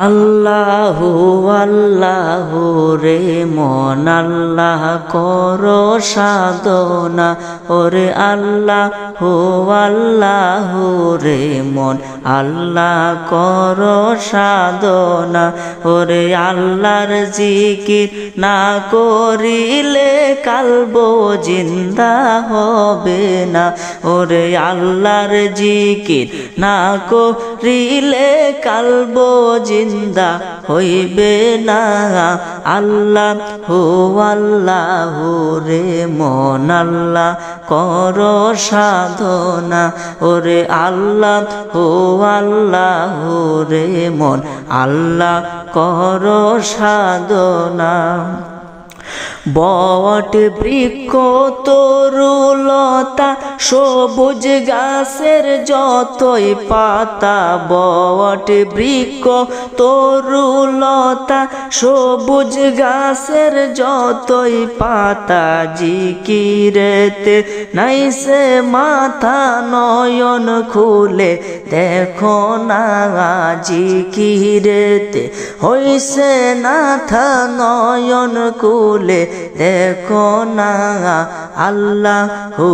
আল্লাহু আল্লাহু রে মন আল্লাহ করো সাধনা ওরে আল্লাহু আল্লাহু রে মন আল্লাহ করো সাধনা ওরে আল্লাহর জিকির না করিলে কালব জিন্দা হবে না ওরে আল্লাহর জিকির না করিলে কালব জিন্দা হইবে না আল্লাহু আল্লাহু রে মন আল্লাহ করো সাধনা ওরে আল্লাহু আল্লাহু রে মন আল্লাহ করো সাধনা বট বৃক্ষ তরুলতা সবুজ গাছের যতই পাতা বট বৃক্ষ তরুলতা সবুজ গাছের যতই পাতা জিকিরেতে নাইসে মাথা নয়ন খুলে দেখো না জিকিরেতে হইছে নাথা নয়ন খুলে দেখো না আল্লাহু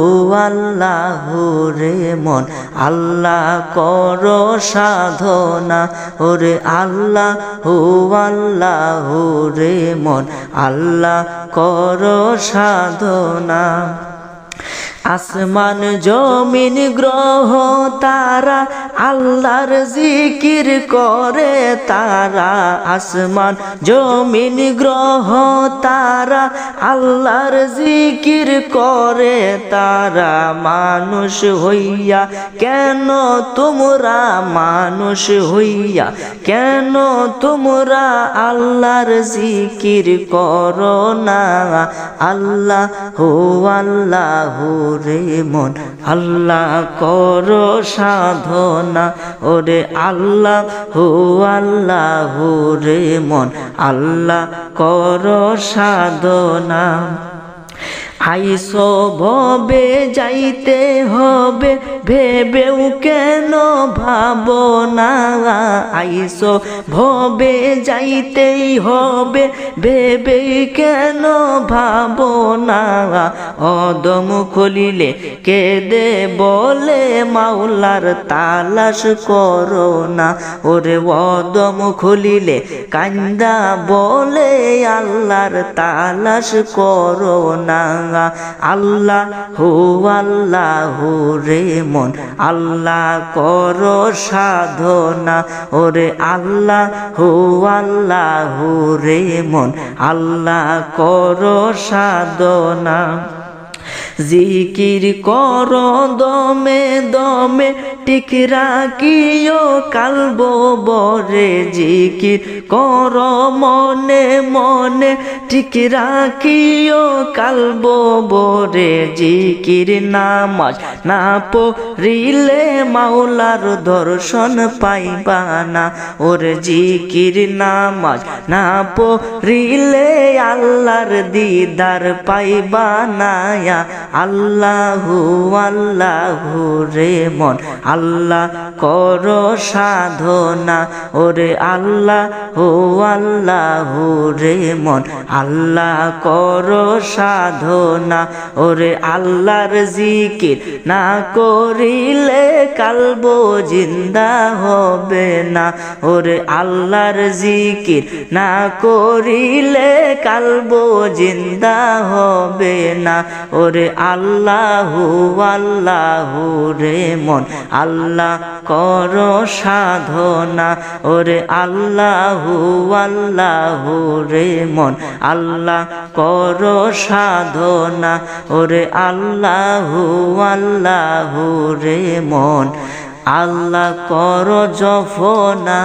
আল্লাহু রে মন আল্লাহ করো সাধনা ওরে আল্লাহু আল্লাহু রে মন আল্লাহ করো সাধনা আসমান জমিন গ্রহ তারা আল্লাহর জিকির করে তারা আসমান জমিন গ্রহ তারা আল্লাহর জিকির করে তারা মানুষ হইয়া কেন তোমরা মানুষ হইয়া কেন তোমরা আল্লাহর জিকির করো না আল্লাহু আল্লাহু রে মন আল্লাহ করো সাধনা ওরে আল্লাহু আল্লাহু রে মন আল্লাহ করো সাধনা আইসো ভবে যাইতে হবে ভেবেও কেন ভাবো না আইসো ভবে যাইতেই হবে ভেবে কেন ভাবো না অদম খুলিলে কেঁদে বলে মাওলার তালাশ করো না ওরে অদম খুলিলে কান্দা বলে আল্লাহর তালাশ করো না আল্লাহু আল্লাহু রে মন আল্লাহ করো সাধনা ওরে আল্লাহু আল্লাহু রে মন আল্লাহ করো সাধনা জিকির করো দমে দমে টিক রাখিও কালব বরে জিকির করো মনে মনে টিক রাখিও কালব বরে জিকির নামাজ না পড়িলে মাওলার দর্শন পাইবা না ওরে জিকির নামাজ না পড়িলে আল্লাহর দিদার পাইবা না আল্লাহু আল্লাহু রে মন আল্লাহ করো সাধনা ওরে আল্লাহু আল্লাহু রে মন আল্লাহ করো সাধনা ওরে আল্লাহর জিকির না করিলে কালব জিন্দা হবে না ওরে আল্লাহর জিকির না করিলে কালব জিন্দা হবে না ওরে আল্লাহু আল্লাহু রে মন আল্লাহ করো সাধনা ওরে আল্লাহু আল্লাহু রে মন আল্লাহ করো সাধনা ওরে আল্লাহু আল্লাহু রে মন আল্লাহ করো জফনা।